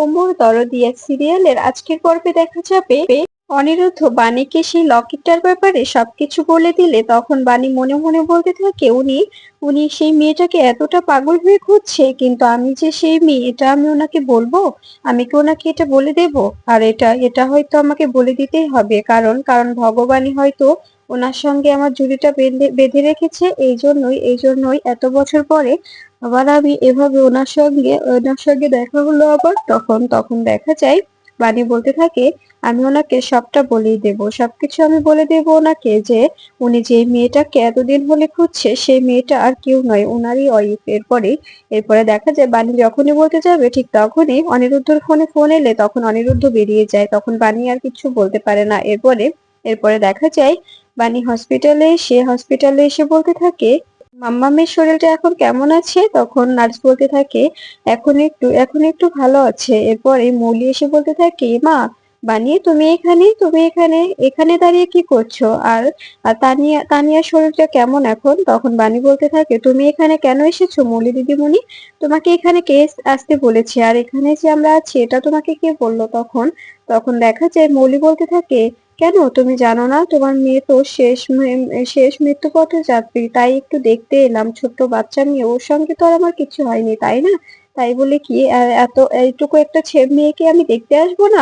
কুমুর দরদি এক সিরিয়ালের আজকের পর্বে দেখা যাবে অনিরুদ্ধ বাণীকে সেই লকেটটার ব্যাপারে সবকিছু বলে দিলে তখন বাণী মনে মনে বলতে থাকে উনি উনি সেই মেয়েটাকে এতটা পাগল হয়ে খুঁজছে, কিন্তু আমি যে সেই মেয়ে এটা আমি ওনাকে বলবো? আমি কি ওনাকে এটা বলে দেব? আর এটা এটা হয়তো আমাকে বলে দিতেই হবে, কারণ কারণ ভগবানই হয়তো ওনার সঙ্গে আমার জুড়িটা বেঁধে বেঁধে রেখেছে। এই জন্যই এত বছর পরে আবার আমি এভাবে ওনার সঙ্গে দেখা হলো আবার। তখন তখন দেখা যায় বাণী বলতে থাকে আমি ওনাকে সবটা বলেই দেব, সবকিছু আমি বলে দেব ওনাকে, যে উনি যে মেয়েটাকে এতদিন হলে খুঁজছে সেই মেয়েটা আর কেউ নয়, ওনারই ওয়াইফ। এরপরে দেখা যায় বাণী যখনই বলতে যাবে ঠিক তখনই অনিরুদ্ধর ফোনে ফোন এলে তখন অনিরুদ্ধ বেরিয়ে যায়, তখন বাণী আর কিছু বলতে পারে না। এরপরে দেখা যায় বাণী হসপিটালে এসে বলতে থাকে মাম্মামের শরীরটা এখন কেমন আছে? তখন নার্স বলতে থাকে এখন একটু ভালো আছে। এরপরে মৌলি এসে বলতে থাকে মা, বানি তুমি এখানে দাঁড়িয়ে কি করছো? আর আর তানিয়ার শরীরটা কেমন এখন? তখন বানি বলতে থাকে তুমি এখানে কেন এসেছো মৌলি দিদিমণি? তোমাকে এখানে কে আসতে বলেছে? আর এখানে যে আমরা আছি এটা তোমাকে কে বললো? তখন তখন দেখা যায় মৌলি বলতে থাকে কেন তুমি জানো না? তোমার মেয়ে তো শেষ মৃত্যুপথে যাত্রী, তাই একটু দেখতে এলাম। ছোট্ট বাচ্চা নিয়ে ওর সঙ্গে তো আর আমার কিছু হয়নি, তাই না? তাই বলে কি এইটুকু একটা মেয়েকে আমি দেখতে আসবো না?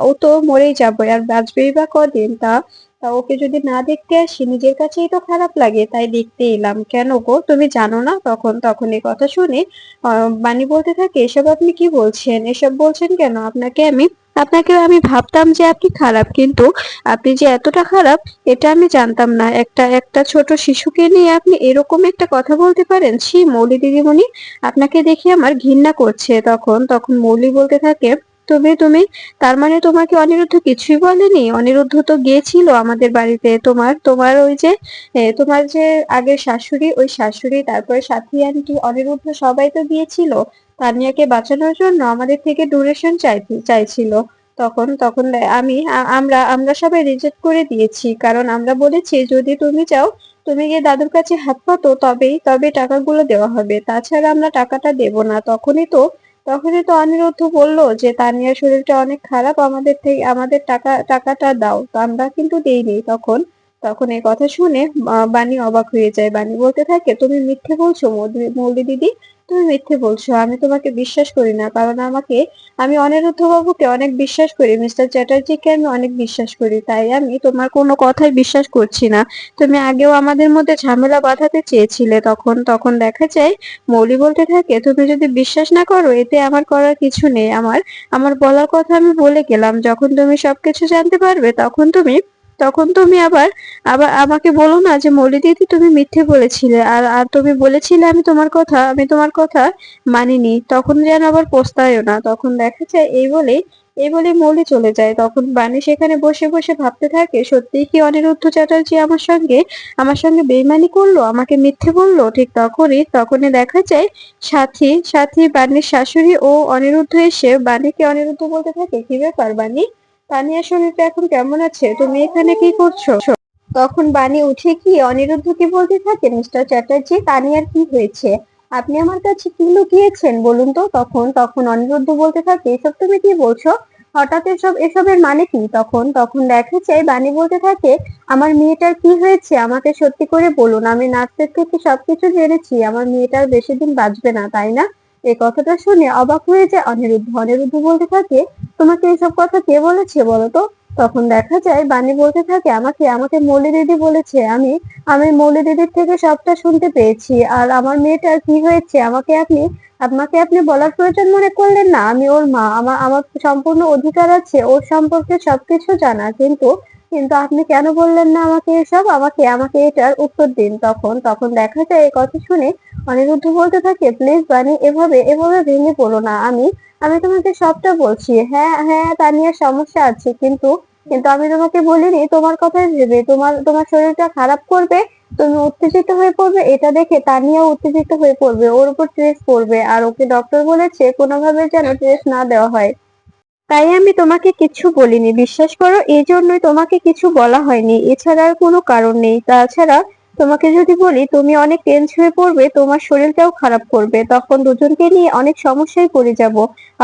ও তো মরেই যাবে, আর বাঁচবেই বা কদিন? তা তা ওকে যদি না দেখতে আসি নিজের কাছেই তো খারাপ লাগে, তাই দেখতে এলাম। কেন গো, তুমি জানো না? তখন এই কথা শুনে বাণী বলতে থাকে এসব আপনি কি বলছেন? এসব বলছেন কেন? আপনাকে আমি ভাবতাম যে আপনি খারাপ, কিন্তু আপনি যে এতটা খারাপ এটা আমি জানতাম না। একটা ছোট শিশুকে নিয়ে আপনি এরকম একটা কথা বলতে পারেন? ছি মৌলি দিদিমণি, আপনাকে দেখে আমার ঘৃণা করছে। তখন মৌলি বলতে থাকে তুমি তার মানে তোমাকে অনিরুদ্ধ কিছুই বলেনি? অনিরুদ্ধ তো গিয়েছিল আমাদের বাড়িতে, তোমার ওই যে তোমার যে আগের শাশুড়ি, ওই শাশুড়ি, তারপরে সাথী আন্টি, অনিরুদ্ধ সবাই তো গিয়েছিল তানিয়াকে বাঁচানোর জন্য, আমাদের থেকে ডোনেশন চাইছিল। তখন তখন আমি আমরা আমরা সবাই রিজেক্ট করে দিয়েছি, কারণ আমরা বলেছি যদি তুমি চাও তুমি গিয়ে দাদুর কাছে হাত পাতো, তবে টাকাগুলো দেওয়া হবে, তাছাড়া আমরা টাকাটা দেব না। তখনই তো অনিরুদ্ধ বলল যে তানিয়ার শরীরটা অনেক খারাপ, আমাদের টাকাটা দাও। তো আমরা কিন্তু দেইনি। তখন তখন এই কথা শুনে বাণী অবাক হয়ে যায়। বাণী বলতে থাকে তুমি মিথ্যে বলছো মৌলি দিদি, তুমি মিথ্যে বলছো। আমি তোমাকে বিশ্বাস করি না, কারণ আমি অনিরুদ্ধ বাবুকে অনেক বিশ্বাস করি, মিস্টার চ্যাটার্জিকে আমি অনেক বিশ্বাস করি, তাই আমি তোমার কোনো কথাই বিশ্বাস করছি না। তুমি আগেও আমাদের মধ্যে ঝামেলা বাঁধাতে চেয়েছিলে। তখন তখন দেখা যায় মৌলি বলতে থাকে তুমি যদি বিশ্বাস না করো এতে আমার করার কিছু নেই। আমার বলার কথা আমি বলে গেলাম, যখন তুমি সবকিছু জানতে পারবে তখন তুমি আবার আবার আমাকে বলো না যে মৌলি দিদি তুমি মিথ্যে বলেছিলে, আর আর তুমি বলেছিলে আমি তোমার কথা মানিনি, তখন যেন আবার পস্তায়ও না। তখন দেখা যায় এই বলে মৌলি চলে যায়। তখন বাণী সেখানে বসে বসে ভাবতে থাকে সত্যিই কি অনিরুদ্ধ চ্যাটার্জি আমার সঙ্গে বেইমানি করলো, আমাকে মিথ্যে বললো? ঠিক তখনই দেখা যায় সাথী বাণীর শাশুড়ি ও অনিরুদ্ধ এসে বাণীকে অনিরুদ্ধ বলতে থাকে কি ব্যাপার বাণী, তানিয়ার শরীরটা এখন কেমন আছে? তুমি এখানে কি করছো? তখন বাণী উঠে গিয়ে অনিরুদ্ধকে বলতে থাকে মিস্টার চ্যাটার্জি তানিয়ার কি হয়েছে? আপনি আমার কাছে কি লুকিয়েছেন বলুন তো? তখন অনিরুদ্ধ বলতে থাকে এসব তুমি কি বলছো? হঠাৎ এসবের মানে কি? তখন দেখা যায় বাণী বলতে থাকে আমার মেয়েটার কি হয়েছে আমাকে সত্যি করে বলুন, আমি নার্সের থেকে সবকিছু জেনেছি, আমার মেয়েটার বেশি দিন বাঁচবে না, তাই না? এই কথাটা শুনে অবাক হয়ে যায় অনিরুদ্ধ বলতে থাকে তোমাকে এসব কথা কে বলেছে বলো তো? তখন দেখা যায় বাণী বলতে থাকে আমাকে আমাকে মৌলি দিদি বলেছে, আমি আমি মৌলি দিদির থেকে সবটা শুনতে পেয়েছি। আর আমার মেয়েটার কি হয়েছে আমাকে আপনি বলার প্রয়োজন মনে করলেন না? আমি ওর মা, আমার আমার সম্পূর্ণ অধিকার আছে ওর সম্পর্কে সবকিছু জানা, কিন্তু কিন্তু আপনি কেন বললেন না আমাকে এসব? আমাকে এটার উত্তর দিন। তখন দেখা যায় এই কথা শুনে অনিরুদ্ধ বলতে থাকে প্লিজ বাণী, এভাবে এভাবে ভেঙে পড়ো না। আমি আমি তোমাকে সবটা বলছি। হ্যাঁ হ্যাঁ তানিয়ার সমস্যা আছে, কিন্তু কিন্তু আমি তোমাকে বলিনি তোমার কথাই ভেবে তোমার শরীরটা খারাপ করবে, তুমি উত্তেজিত হয়ে পড়বে, এটা দেখে তানিয়াও উত্তেজিত হয়ে পড়বে, ওর উপর ট্রেস পড়বে, আর ওকে ডক্টর বলেছে কোনোভাবে যেন ট্রেস না দেওয়া হয়। তাই আমি তোমাকে কিছু বলিনি, বিশ্বাস করো, এই জন্যই তোমাকে কিছু বলা হয়নি, এছাড়া আর কোনো কারণ নেই। তাছাড়া তোমাকে যদি বলি তুমি অনেক টেন্স হয়ে পড়বে, তোমার শরীরটাও খারাপ করবে, তখন দুজনকে নিয়ে অনেক সমস্যায় পড়ে যাব।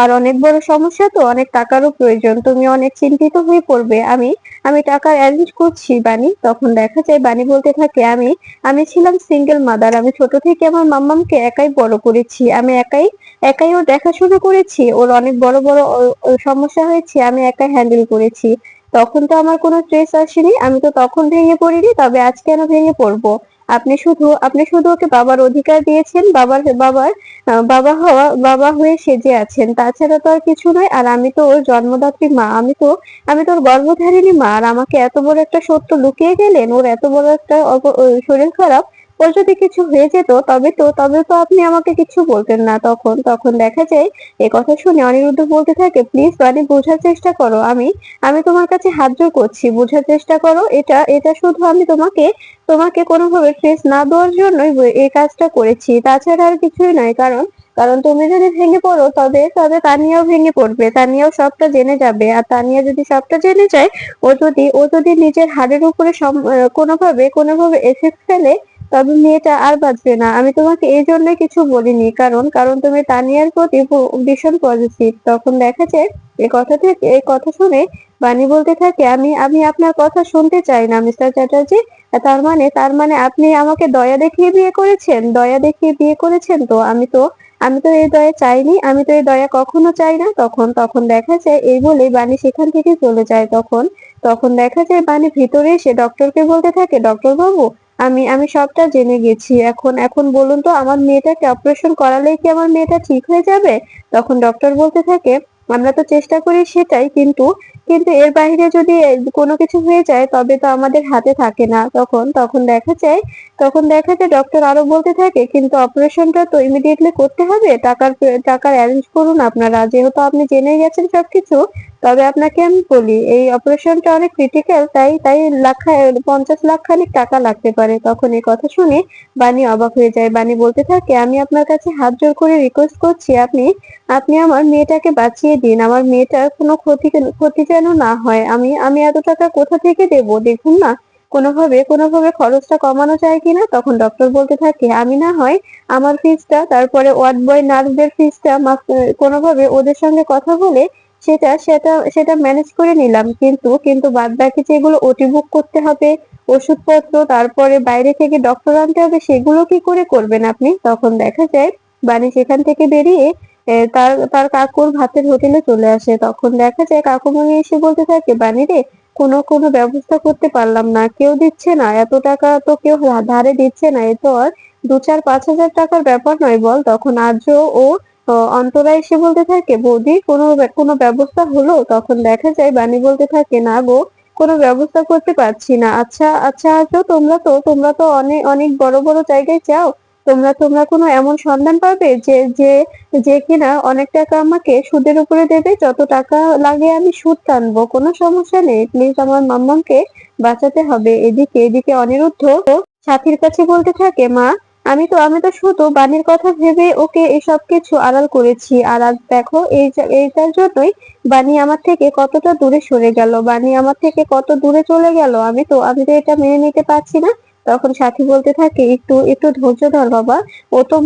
আর অনেক বড় সমস্যা, তো অনেক টাকারও প্রয়োজন, তুমি অনেক চিন্তিত হয়ে পড়বে। আমি আমি টাকা অ্যারেঞ্জ করছি বানি। তখন দেখা যায় বানি বলতে থাকে, আমি আমি ছিলাম সিঙ্গেল মাদার, আমি ছোট থেকে আমার মাম্মামকে একাই বড় করেছি, আমি একাই একাই ওর দেখাশোনা করেছি, ওর অনেক বড় বড় সমস্যা হয়েছে আমি একাই হ্যান্ডেল করেছি। তখন তো আমার কোনো স্ট্রেস আসেনি, আমি তো তখন ভেঙে পড়িনি, তবে আজ কেন ভেঙে পড়বো? আপনি শুধু ওকে বাবার অধিকার দিয়েছেন, বাবার বাবা হয়ে সেজে আছেন, তাছাড়া তো আর কিছু নয়। আর আমি তো ওর জন্মদাত্রী মা, আমি তো ওর গর্ভধারিণী মা, আর আমাকে এত বড় একটা সত্য লুকিয়ে গেলেন, ওর এত বড় একটা শরীর খারাপ, ওর যদি কিছু হয়ে যেত তবে তো আপনি আমাকে কিছু বলতেন না। তখন তখন দেখা যায় এ কথা শুনে অনিরুদ্ধ বলতে থাকে, প্লিজ বানি, বোঝার চেষ্টা করো, আমি আমি তোমার কাছে হাত জোড় করছি, বোঝার চেষ্টা করো। এটা এটা শুধু আমি তোমাকে তোমাকে কোনোভাবে ট্রেস না দেওয়ার জন্যই এই কাজটা করেছি, তাছাড়া আর কিছুই নয়। কারণ কারণ তুমি যদি ভেঙে পড়ো, তবে তবে তানিয়াও ভেঙে পড়বে, তানিয়াও সবটা জেনে যাবে। আর তানিয়া যদি সবটা জেনে যায়, ও যদি নিজের হাড়ের উপরে কোনোভাবে এফেক্ট ফেলে, তবে মেয়েটা আর বাঁচবে না। আমি তোমাকে এই জন্যই কিছু বলিনি, কারণ তুমি তানিয়ার প্রতি ভীষণ পজিটিভ। তখন দেখা যায় এই কথা শুনে বানি বলতে থাকে, আমি আমি আপনার কথা শুনতে চাই না মিস্টার চ্যাটার্জি। তার মানে আপনি আমাকে দয়া দেখিয়ে বিয়ে করেছেন, দয়া দেখিয়ে বিয়ে করেছেন। তো আমি তো এই দয়া চাইনি, আমি তো এই দয়া কখনো চাই না। তখন তখন দেখা যায় এই বলে বানি সেখান থেকে চলে যায়। তখন তখন দেখা যায় বানি ভিতরে এসে ডক্টরকে বলতে থাকে, ডক্টর বাবু, আমি সবটা জেনে গেছি, এখন এখন বলুন তো আমার মেয়েটাকে অপারেশন করালেই কি আমার মেয়েটা ঠিক হয়ে যাবে? তখন ডক্টর বলতে থাকে, আমরা তো চেষ্টা করি সেটাই, কিন্তু কিন্তু এর বাইরে যদি কোনো কিছু হয়ে যায়, তবে তো আমাদের হাতে থাকে না। তখন দেখা যায় ডক্টর আরো বলতে থাকে, কিন্তু অপারেশনটা তো ইমিডিয়েটলি করতে হবে, টাকার অ্যারেঞ্জ করুন আপনারা, যেহেতু আপনি জেনে গেছেন সবকিছু। তবে আপনাকে আমি বলি, এই অপারেশনটা অনেক ক্রিটিক্যাল, তাই তাই 50 লাখ খানিক টাকা লাগতে পারে। তখন এই কথা শুনে বানি অবাক হয়ে যায়। বানি বলতে থাকে, আমি আপনার কাছে হাত জোড় করে রিকোয়েস্ট করছি, আপনি আপনি আমার মেয়েটাকে বাঁচিয়ে দিন, আমার মেয়েটার কোনো ক্ষতি যেন না হয়। আমি এত টাকা কোথা থেকে দেবো, দেখুন না, কোনোভাবে খরচটা কমানো যায় কিনা। তখন ডক্টর বলতে থাকে, আমি না হয় আমার ফিসটা, তারপরে ওয়ার্ড বয় নার্সদের ফিসটা কোনোভাবে ওদের সঙ্গে কথা বলে সেটা ম্যানেজ করে নিলাম, কিন্তু কিন্তু বাদ বাকি যেগুলো ওটি বুক করতে হবে, ওষুধপত্র, তারপরে বাইরে থেকে ডক্টর আনতে হবে, সেগুলো কি করে করবেন আপনি? তখন দেখা যায় বানি সেখান থেকে বেরিয়ে তার তার কাকুর ভাতের হোটেলে চলে আসে। তখন দেখা যায় কাকুমণি এসে বলতে থাকে, বানি রে, কোনো ব্যবস্থা করতে পারলাম না, কেউ দিচ্ছে না, এত টাকা তো কেউ ধারে দিচ্ছে না, এ তো আর 2-4-5 হাজার টাকার ব্যাপার নয় বল। তখন আর্য ও অন্তরা এসে বলতে থাকে, বৌদি, কোনো ব্যবস্থা হলো? তখন দেখা যায় বানি বলতে থাকে, না গো, কোনো ব্যবস্থা করতে পারছি না। আচ্ছা আচ্ছা আর্য, তোমরা তো অনেক অনেক বড় বড় জায়গায় যাও, তোমরা কোনো এমন সন্ধান পাবে যে যে যে কিনা অনেক টাকা আমাকে সুদের উপরে দেবে, যত টাকা লাগে আমি সুদ টানবো, কোনো সমস্যা নেই, প্লিজ আমার মাম্মামকে বাঁচাতে হবে। এদিকে অনিরুদ্ধ সাথীর কাছে বলতে থাকে, মা, আমি তো শুধু বাণীর কথা ভেবে ওকে এসব কিছু আড়াল করেছি, আর আজ দেখো এইটার জন্যই বাণী আমার থেকে কতটা দূরে সরে গেল, বাণী আমার থেকে কত দূরে চলে গেল, আমি তো এটা মেনে নিতে পারছি না। তখন সাথী বলতে থাকে, একটু একটু ধৈর্য ধর বাবা, ও তো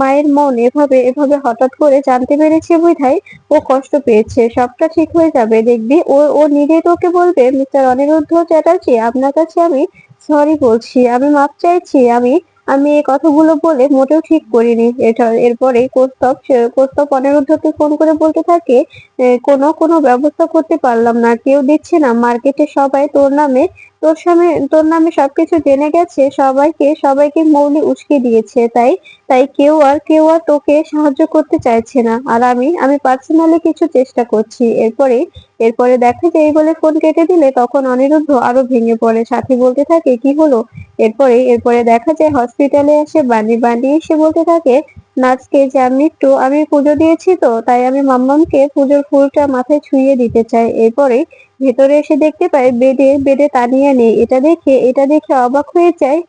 মায়ের মন এভাবে এভাবে হঠাৎ করে জানতে পেরেছে বোধহয়, ও কষ্ট পেয়েছে, সবটা ঠিক হয়ে যাবে দেখবি। ও নিজেই তোকে বলবে, মিস্টার অনিরুদ্ধ চ্যাটার্জি, আপনার কাছে আমি সরি বলছি, আমি মাপ চাইছি, আমি আমি এই কথাগুলো বলে মোটেও ঠিক করিনি। এরপরে কৌস্তব অনিরুদ্ধকে ফোন করে বলতে থাকে, কোনো ব্যবস্থা করতে পারলাম না, কেউ দিচ্ছে না, মার্কেটে সবাই তোর নামে সবকিছু জেনে গেছে, সবাইকে মৌলি উস্কে দিয়েছে, তাই তাই কেউ আর তোকে সাহায্য করতে চাইছে না। আর আমি পার্সোনালি কিছু চেষ্টা করছি। এরপরে দেখা যায় এই বলে ফোন কেটে দিলে, তখন অনিরুদ্ধ আরো ভেঙে পড়ে। সাথী বলতে থাকে, কি হলো? এরপরে দেখা যায় হসপিটালে এসে বানি এসে বলতে থাকে নার্সকে, যে আমি পুজো দিয়েছি, তো তাই আমি মাম্মামকে পুজোর ফুলটা মাথায় ছুঁয়ে দিতে চাই। এরপরে ভেতরে এসে দেখতে পায় বেডে বেডে তানিয়া নেই। এটা দেখে অবাক হয়ে যায়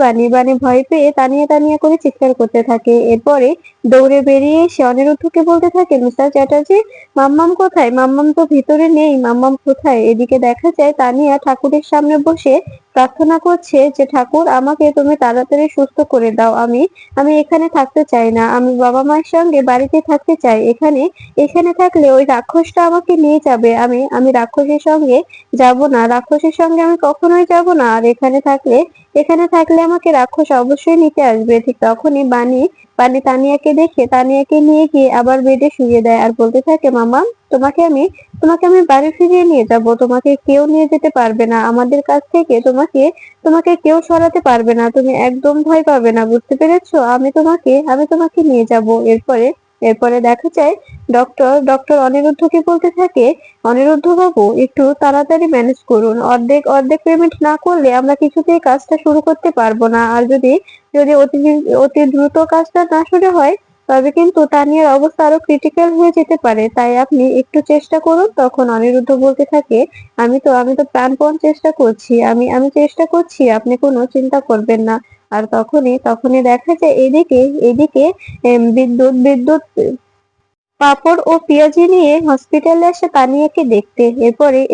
বানি ভয় পেয়ে তানিয়া তানিয়া করে চিৎকার করতে থাকে। এরপরে দৌড়ে বেরিয়ে এসে অনিরুদ্ধকে বলতে থাকে, মিস্টার চ্যাটার্জি, মাম্মাম কোথায়? মাম্মাম তো ভিতরে নেই, মাম্মাম কোথায়? এদিকে দেখা যায় তানিয়া ঠাকুরের সামনে বসে প্রার্থনা করছে যে ঠাকুর, আমাকে তুমি তাড়াতাড়ি সুস্থ করে দাও। আমি আমি এখানে থাকতে চাই না, আমি বাবা মায়ের সঙ্গে বাড়িতে থাকতে চাই। এখানে এখানে থাকলে ওই রাক্ষসটা আমাকে নিয়ে যাবে। আমি রাক্ষসের সঙ্গে যাব না, রাক্ষসের সঙ্গে আমি কখনোই যাব না। আর এখানে থাকলে আমাকে রাক্ষস অবশ্যই নিতে আসবে। ঠিক তখনই বানি বানি তানিয়াকে দেখে তানিয়াকে নিয়ে গিয়ে আবার বেডে শুইয়ে দেয় আর বলতে থাকে, মামা, তোমাকে আমি বাড়ি ফিরিয়ে নিয়ে যাব। তোমাকে কেউ নিয়ে যেতে পারবে না, আমাদের কাছ থেকে তোমাকে কেউ সরাতে পারবে না। তুমি একদম ভয় পাবে না, বুঝতে পেরেছো? আমি তোমাকে নিয়ে যাব। এরপরে এরপরে দেখা যায় ডক্টর অনিরুদ্ধকে বলতে থাকে, অনিরুদ্ধ বাবু, একটু তাড়াতাড়ি ম্যানেজ করুন। অর্ধেক অর্ধেক পেমেন্ট না করলে আমরা কিছুতেই কাজটা শুরু করতে পারবো না। আর যদি যদি অতি অতি দ্রুত কাজটা না শুরু হয়, তবে কিন্তু তানিয়ার অবস্থা আরো ক্রিটিক্যাল হয়ে যেতে পারে। তাই আপনি একটু চেষ্টা করুন। তখন অনিরুদ্ধ বলতে থাকে, আমি তো প্রাণপণ চেষ্টা করছি, আমি চেষ্টা করছি, আপনি কোনো চিন্তা করবেন না। আর তখনই দেখা যায় এদিকে এদিকে বিদ্যুৎ পাঁপড় ও পেঁয়াজি নিয়ে হসপিটালে আসে তানিয়াকে দেখতে।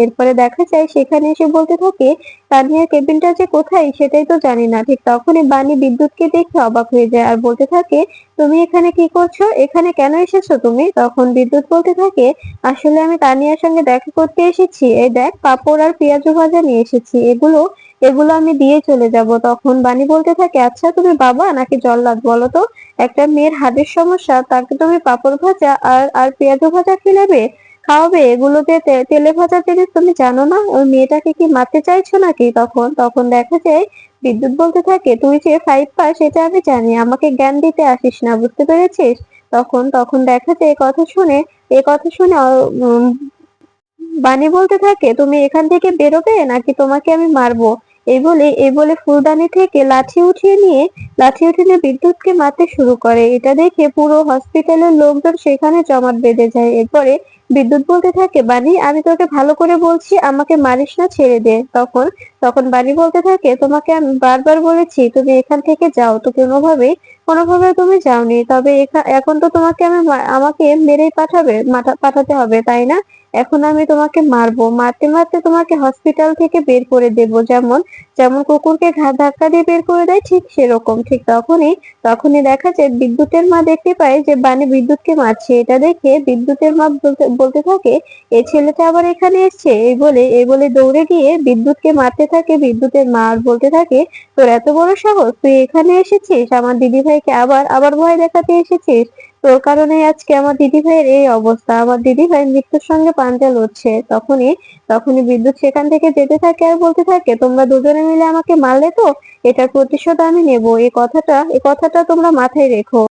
এরপরে দেখা যায় সেখানে এসে বলতে থাকে, তানিয়ার কেবিনটা যে কোথায় সেটাই তো জানি না। ঠিক তখনই বানি বিদ্যুৎকে দেখে অবাক হয়ে যায় আর বলতে থাকে, তুমি এখানে কি করছো? এখানে কেন এসেছো তুমি? তখন বিদ্যুৎ বলতে থাকে, আসলে আমি তানিয়ার সঙ্গে দেখা করতে এসেছি। এই দেখ, পাঁপড় আর পেঁয়াজু ভাজা নিয়ে এসেছি, এগুলো এগুলো আমি দিয়ে চলে যাব। তখন বানি বলতে থাকে, আচ্ছা তুমি বাবা নাকি জল্লাদ বলো তো? একটা মেয়ের হার্টের সমস্যা, তাকে তুমি পাঁপড় ভাজা আর পেঁয়াজু ভাজা খাওয়াবে? এগুলোতে তেলে ভাজা জিনিস তুমি জানো না? ওই মেয়েটাকে কি মারতে চাইছো নাকি? তখন দেখা যায় বিদ্যুৎ বলতে থাকে, তুই যে 5 পাস এটা আমি জানি, আমাকে জ্ঞান দিতে আসিস না, বুঝতে পেরেছিস? তখন দেখা যায় এ কথা শুনে বানি বলতে থাকে, তুমি এখান থেকে বেরোবে নাকি তোমাকে আমি মারবো? এই বলে ফুলদানি থেকে লাঠি উঠিয়ে নিয়ে বিদ্যুৎকে মারতে শুরু করে। এটা দেখে পুরো হসপিটালের লোকজন সেখানে জমাট বেঁধে যায়। এরপরে বিদ্যুৎ বলতে থাকে, বানি, আমি তোকে ভালো করে বলছি, আমাকে মারিস না, ছেড়ে দে। তখন বানি বলতে থাকে, তোমাকে আমি বারবার বলেছি তুমি এখান থেকে যাও, তো কোনোভাবে তুমি যাওনি। তবে এখন তো আমাকে মেরেই পাঠাতে হবে, তাই না? এখন আমি তোমাকে মারবো, মারতে মারতে তোমাকে হসপিটাল থেকে বের করে দেব, যেমন যেমন কুকুরকে ঘাড় ধাক্কা দিয়ে বের করে দেয়, ঠিক সেরকম। ঠিক তখনই দেখা যায় বিদ্যুতের মা দেখতে পায় যে বানি বিদ্যুৎকে মারছে। এটা দেখে বিদ্যুতের মা বলতে বলতে থাকে, এই ছেলেটা আবার এখানে এসছে। এই বলে দৌড়ে গিয়ে বিদ্যুৎকে মারতে থাকে বিদ্যুতের মা আর বলতে থাকে, তোর এত বড় সাহস, তুই এখানে এসেছিস আমার দিদিভাইকে আবার আবার ভয় দেখাতে এসেছিস? তোর কারণে আজকে আমার দিদিভাইয়ের এই অবস্থা, আমার দিদিভাই মৃত্যুর সঙ্গে পাঞ্জা লড়ছে। তখনই বিদ্যুৎ সেখান থেকে যেতে থাকে আর বলতে থাকে, তোমরা দুজনে মিলে আমাকে মারলে তো, এটার প্রতিশোধ আমি নেব। এই কথাটা তোমরা মাথায় রেখো।